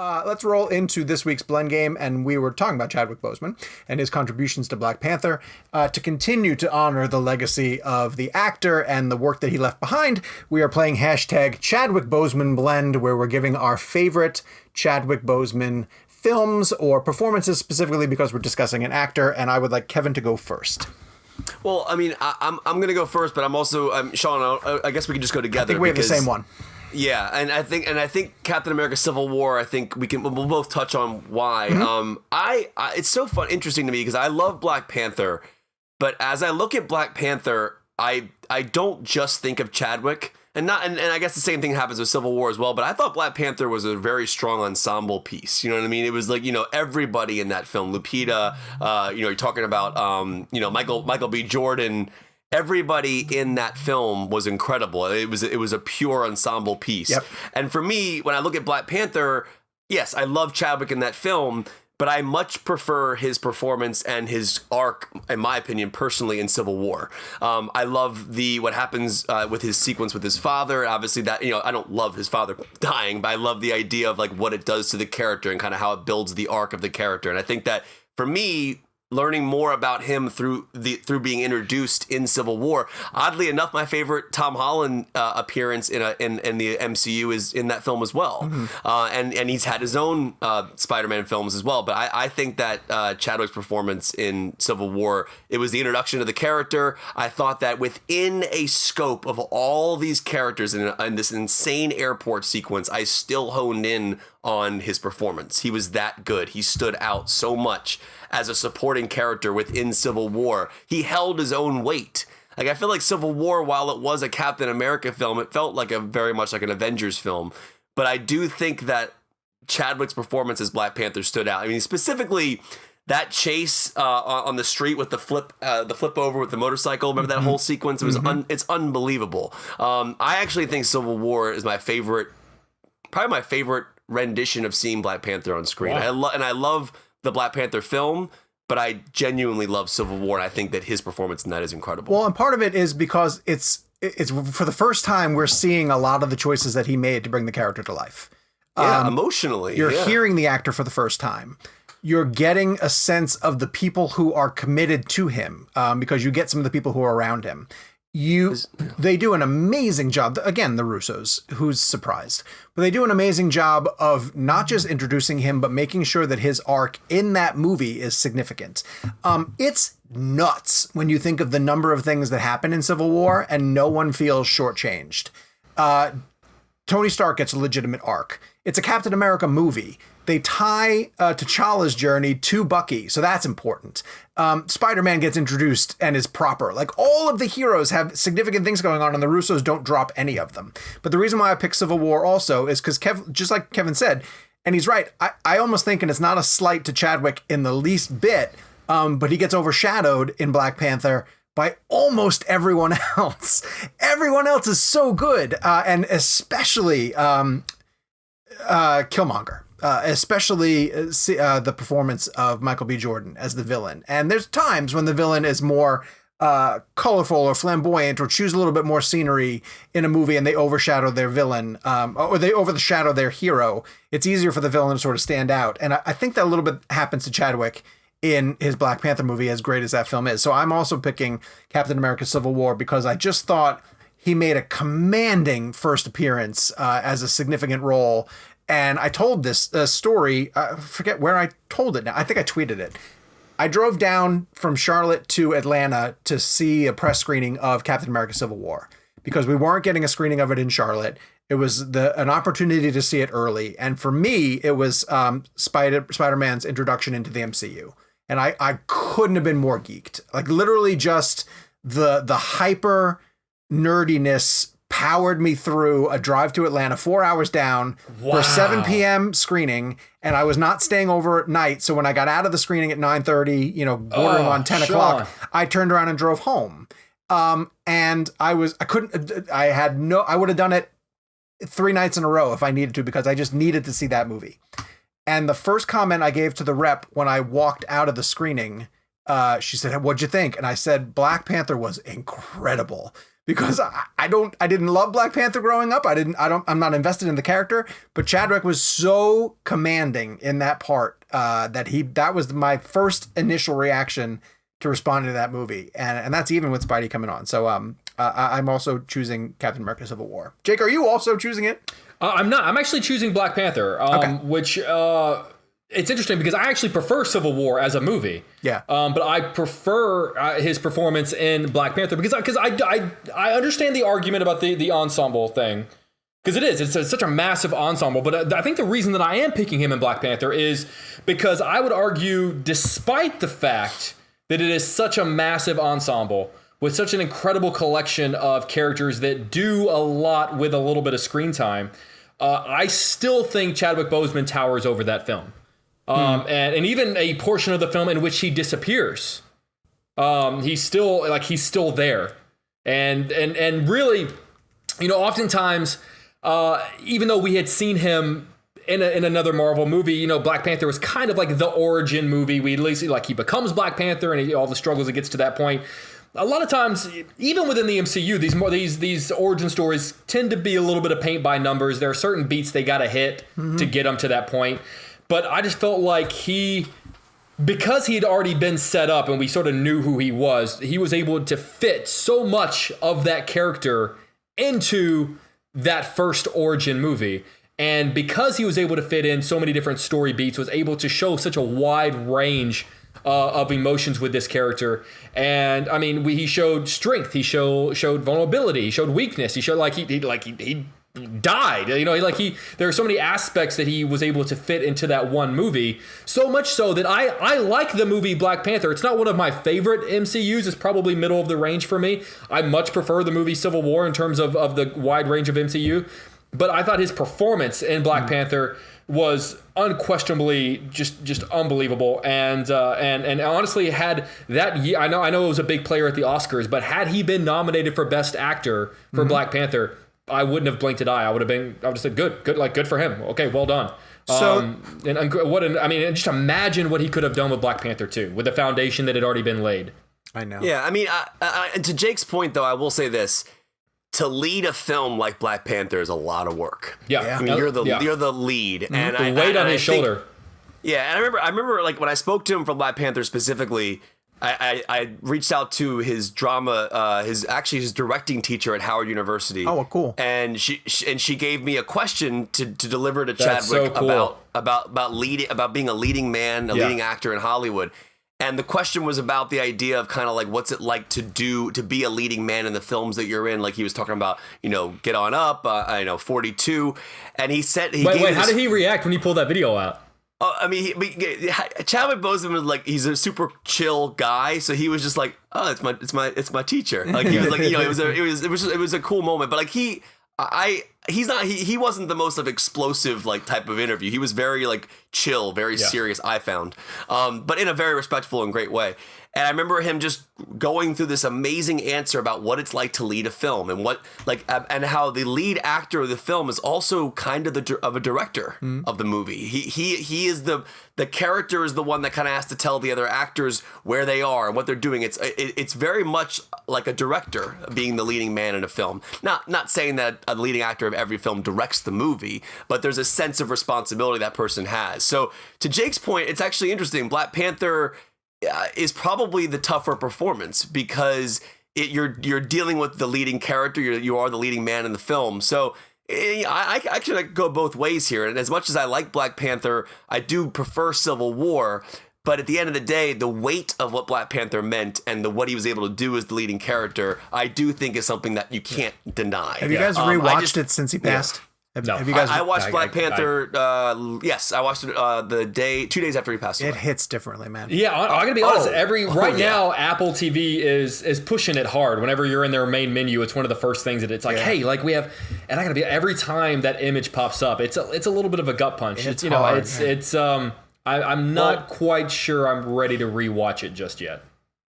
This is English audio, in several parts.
Let's roll into this week's blend game, and we were talking about Chadwick Boseman and his contributions to Black Panther. To continue to honor the legacy of the actor and the work that he left behind, we are playing hashtag Chadwick Boseman Blend, where we're giving our favorite Chadwick Boseman films or performances, specifically because we're discussing an actor, and I would like Kevin to go first. Well, I mean, I'm going to go first, but I'm also Sean. I guess we can just go together. I think we have the same one. Yeah, and I think Captain America: Civil War. I think we'll both touch on why. Mm-hmm. It's so interesting to me because I love Black Panther, but as I look at Black Panther, I don't just think of Chadwick, and I guess the same thing happens with Civil War as well. But I thought Black Panther was a very strong ensemble piece. You know what I mean? It was like, everybody in that film, Lupita. You're talking about Michael B. Jordan. Everybody in that film was incredible. It was a pure ensemble piece. Yep. And for me, when I look at Black Panther, yes, I love Chadwick in that film, but I much prefer his performance and his arc, in my opinion, personally, in Civil War. I love what happens with his sequence with his father. Obviously, that I don't love his father dying, but I love the idea of like what it does to the character and kind of how it builds the arc of the character. And I think that for me, learning more about him through being introduced in Civil War. Oddly enough, my favorite Tom Holland appearance in the MCU is in that film as well. Mm-hmm. And he's had his own Spider-Man films as well. But I think that Chadwick's performance in Civil War, it was the introduction of the character. I thought that within a scope of all these characters in this insane airport sequence, I still honed in on his performance. He was that good. He stood out so much as a supporting character within Civil War. He held his own weight. Like, I feel like Civil War, while it was a Captain America film, it felt like very much like an Avengers film. But I do think that Chadwick's performance as Black Panther stood out. I mean, specifically that chase on the street with the flip over with the motorcycle. Remember that whole sequence? It was it's unbelievable. I actually think Civil War is probably my favorite rendition of seeing Black Panther on screen. Wow. I love the Black Panther film, but I genuinely love Civil War, and I think that his performance in that is incredible. Well, and part of it is because it's for the first time we're seeing a lot of the choices that he made to bring the character to life. Yeah, emotionally. You're hearing the actor for the first time. You're getting a sense of the people who are committed to him, because you get some of the people who are around him. They do an amazing job. Again, the Russos, who's surprised, but they do an amazing job of not just introducing him, but making sure that his arc in that movie is significant. It's nuts when you think of the number of things that happen in Civil War and no one feels shortchanged. Tony Stark gets a legitimate arc. It's a Captain America movie. They tie T'Challa's journey to Bucky, so that's important. Spider-Man gets introduced and is proper. Like, all of the heroes have significant things going on, and the Russos don't drop any of them. But the reason why I picked Civil War also is because, just like Kevin said, and he's right, I almost think, and it's not a slight to Chadwick in the least bit, but he gets overshadowed in Black Panther by almost everyone else. Everyone else is so good, and especially Killmonger. Especially the performance of Michael B. Jordan as the villain. And there's times when the villain is more colorful or flamboyant or choose a little bit more scenery in a movie and they overshadow their villain, or they overshadow their hero. It's easier for the villain to sort of stand out. And I think that a little bit happens to Chadwick in his Black Panther movie, as great as that film is. So I'm also picking Captain America: Civil War because I just thought he made a commanding first appearance as a significant role. And I told this story, I forget where I told it now. I think I tweeted it. I drove down from Charlotte to Atlanta to see a press screening of Captain America: Civil War because we weren't getting a screening of it in Charlotte. It was an opportunity to see it early. And for me, it was Spider-Man's introduction into the MCU. And I couldn't have been more geeked. Like, literally just the hyper nerdiness powered me through a drive to Atlanta, 4 hours down for a 7 p.m. screening. And I was not staying over at night. So when I got out of the screening at 9:30, bordering on 10 o'clock, I turned around and drove home. And I would have done it 3 nights in a row if I needed to, because I just needed to see that movie. And the first comment I gave to the rep when I walked out of the screening, she said, "What'd you think?" And I said, "Black Panther was incredible." because I didn't love Black Panther growing up. I'm not invested in the character, but Chadwick was so commanding in that part that was my first initial reaction to responding to that movie. And that's even with Spidey coming on. So I'm also choosing Captain America Civil War. Jake, are you also choosing it? I'm not. I'm actually choosing Black Panther, which it's interesting because I actually prefer Civil War as a movie. Yeah. But I prefer his performance in Black Panther because I understand the argument about the ensemble thing. Because it's such a massive ensemble. But I think the reason that I am picking him in Black Panther is because I would argue, despite the fact that it is such a massive ensemble with such an incredible collection of characters that do a lot with a little bit of screen time, I still think Chadwick Boseman towers over that film. And even a portion of the film in which he disappears. He's still there. And really, oftentimes, even though we had seen him in another Marvel movie, Black Panther was kind of like the origin movie. We at least he becomes Black Panther and all the struggles it gets to that point. A lot of times, even within the MCU, these origin stories tend to be a little bit of paint by numbers. There are certain beats they got to hit to get them to that point. But I just felt like because he had already been set up and we sort of knew who he was able to fit so much of that character into that first origin movie. And because he was able to fit in so many different story beats, was able to show such a wide range of emotions with this character. And I mean, he showed strength, he showed vulnerability, he showed weakness, he showed he died. There are so many aspects that he was able to fit into that one movie. So much so that I like the movie Black Panther. It's not one of my favorite MCUs. It's probably middle of the range for me. I much prefer the movie Civil War in terms of the wide range of MCU. But I thought his performance in Black Panther was unquestionably just unbelievable, and honestly, had that year, I know it was a big player at the Oscars, but had he been nominated for Best Actor for Black Panther, I wouldn't have blinked an eye. I would have said good for him. Okay, well done. So just imagine what he could have done with Black Panther 2 with the foundation that had already been laid. I know. Yeah, I mean, to Jake's point though, I will say this. To lead a film like Black Panther is a lot of work. Yeah. I mean, you're the lead, and the weight on his shoulder. Yeah, and I remember like when I spoke to him for Black Panther specifically, I reached out to his drama, his directing teacher at Howard University. Oh, cool. And she gave me a question to deliver to Chadwick so cool. about being a leading man, leading actor in Hollywood. And the question was about the idea of kind of like, what's it like to be a leading man in the films that you're in? Like he was talking about, Get On Up, 42. And he said, how did he react when you pulled that video out? I mean, Chadwick Boseman was like, he's a super chill guy. So he was just like, oh, it's my teacher. Like he was like, it was a cool moment. But like he wasn't the most explosive like type of interview. He was very like chill, very serious, I found, but in a very respectful and great way. And I remember him just going through this amazing answer about what it's like to lead a film and and how the lead actor of the film is also kind of a director of the movie. He is the character is the one that kind of has to tell the other actors where they are and what they're doing. It's very much like a director being the leading man in a film. Not saying that a leading actor of every film directs the movie, but there's a sense of responsibility that person has. So to Jake's point, it's actually interesting. Black Panther is probably the tougher performance because you're dealing with the leading character. You are the leading man in the film. So I actually go both ways here. And as much as I like Black Panther, I do prefer Civil War. But at the end of the day, the weight of what Black Panther meant and what he was able to do as the leading character, I do think is something that you can't deny. Have you guys rewatched it since he passed? Yeah. No. Have you guys? I watched Black Panther. Yes, I watched it 2 days after he passed away. It hits differently, man. Yeah, I'm gonna be honest. Now, Apple TV is pushing it hard. Whenever you're in their main menu, it's one of the first things that it's like, hey, like we have. And I gotta be every time that image pops up, it's a little bit of a gut punch. I'm not quite sure I'm ready to rewatch it just yet.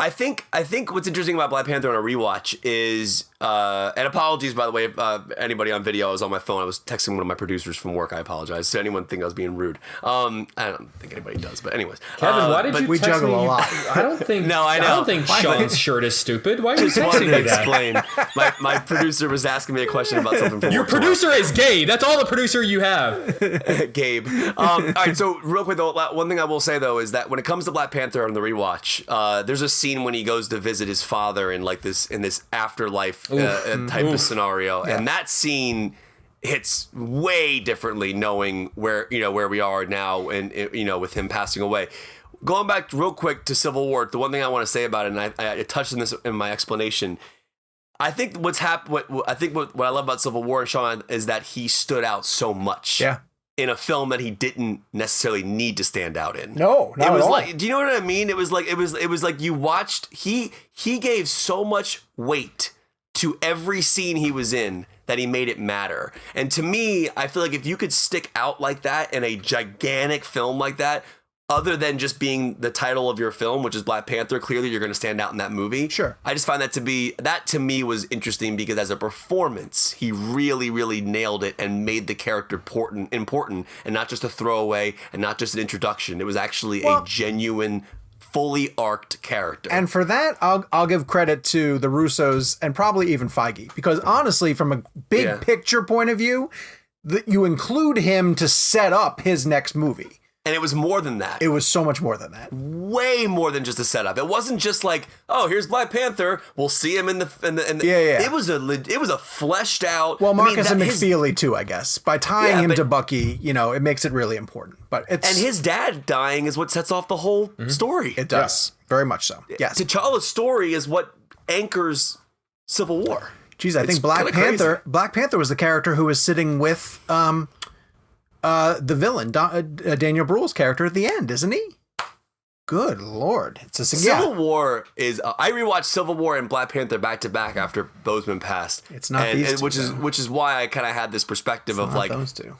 I think what's interesting about Black Panther on a rewatch is, and apologies, by the way, if anybody on video, I was on my phone. I was texting one of my producers from work. I apologize. So anyone think I was being rude? I don't think anybody does, but anyways. Kevin, why did you we text juggle me? a lot. I don't think. No, I know. I don't think Sean's shirt is stupid. Why are you texting me that? Explain. My producer was asking me a question about something from Your work producer is Gabe. That's all the producer you have. Gabe. All right, so real quick, though, one thing I will say, though, is that when it comes to Black Panther on the rewatch, there's a scene when he goes to visit his father in this afterlife type of scenario, and that scene hits way differently, knowing where we are now, and with him passing away. Going back real quick to Civil War, the one thing I want to say about it, and I touched on this in my explanation. I think what I love about Civil War, Sean, is that he stood out so much. Yeah. In a film that he didn't necessarily need to stand out in. No, not it was at all. like, do you know what I mean? It was like you watched. He gave so much weight to every scene he was in that he made it matter. And to me, I feel like if you could stick out like that in a gigantic film like that, other than just being the title of your film, which is Black Panther, clearly you're going to stand out in that movie. Sure. I just find that to me was interesting because as a performance, he really, really nailed it and made the character important and not just a throwaway and not just an introduction. It was actually a genuine, fully arced character. And for that, I'll give credit to the Russos and probably even Feige, because honestly, from a big picture point of view, that you include him to set up his next movie. And it was more than that. It was so much more than that. Way more than just a setup. It wasn't just like, oh, here's Black Panther. We'll see him in the Yeah. It was a fleshed out. Well, Marcus and McFeely too, I guess. By tying him to Bucky, it makes it really important. But and his dad dying is what sets off the whole story. It does. Very much so. Yes. T'Challa's story is what anchors Civil War. Geez, I think Black Panther was the character who was sitting with the villain, Daniel Bruhl's character at the end, isn't he? Good Lord. Civil War is... I rewatched Civil War and Black Panther back to back after Boseman passed. It's not these two, which is why I kind of had this perspective of like... those two.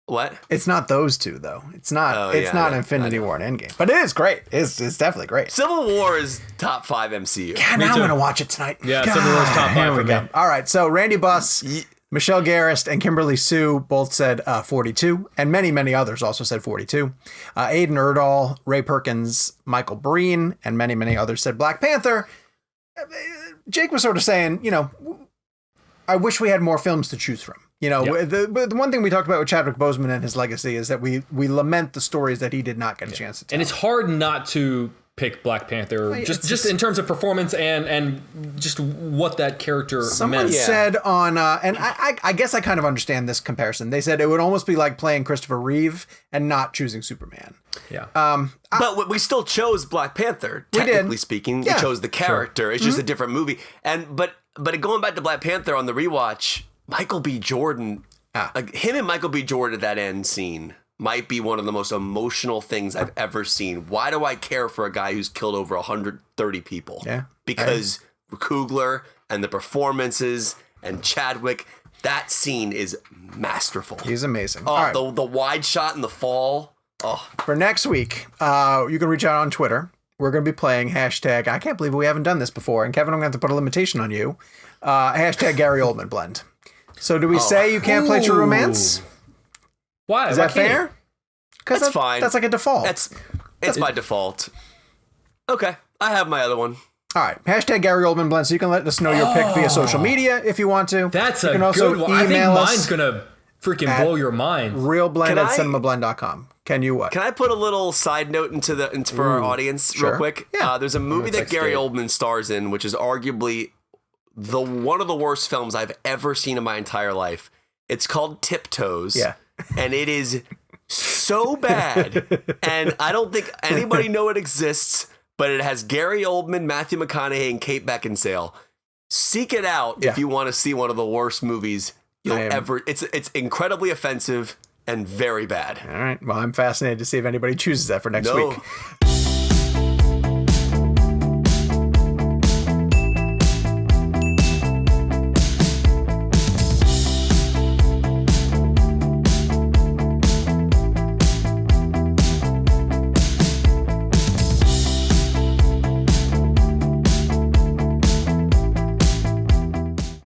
What? It's not those two, though. It's not Infinity War and Endgame. But it is great. It's definitely great. Civil War is top 5 MCU. God, now I'm going to watch it tonight. Yeah, Civil War's top 5 for me. All right, so Randy Buss... Michelle Garrist and Kimberly Sue both said 42, and many, many others also said 42. Aiden Erdahl, Ray Perkins, Michael Breen, and many, many others said Black Panther. Jake was sort of saying, I wish we had more films to choose from. The one thing we talked about with Chadwick Boseman and his legacy is that we lament the stories that he did not get a chance to tell. And it's hard not to pick Black Panther, just in terms of performance and just what that character meant. Someone said on, and I guess I kind of understand this comparison. They said it would almost be like playing Christopher Reeve and not choosing Superman. Yeah. But we still chose Black Panther, technically speaking. We chose the character. Sure. It's just a different movie. But going back to Black Panther on the rewatch, Michael B. Jordan, him and Michael B. Jordan at that end scene might be one of the most emotional things I've ever seen. Why do I care for a guy who's killed over 130 people? Yeah. Because Coogler and the performances and Chadwick, that scene is masterful. He's amazing. Oh, right. the wide shot in the fall. Oh. For next week, you can reach out on Twitter. We're going to be playing hashtag, I can't believe we haven't done this before. And Kevin, I'm going to have to put a limitation on you. Hashtag Gary Oldman blend. So do we say you can't play True Romance? Why? Is that fair? Because that's fine. That's like a default. It's by default. Okay. I have my other one. All right. Hashtag Gary Oldman blend. So you can let us know your pick via social media if you want to. That's you a can also good one. I think email mine's going to freaking blow your mind. ReelBlend@cinemablend.com. Can you what? Can I put a little side note for our audience real quick? Yeah. There's a movie that Gary Oldman stars in, which is arguably one of the worst films I've ever seen in my entire life. It's called Tiptoes. Yeah. And it is so bad. And I don't think anybody know it exists, but it has Gary Oldman, Matthew McConaughey, and Kate Beckinsale. Seek it out if you want to see one of the worst movies you'll ever. It's incredibly offensive and very bad. All right. Well, I'm fascinated to see if anybody chooses that for next week.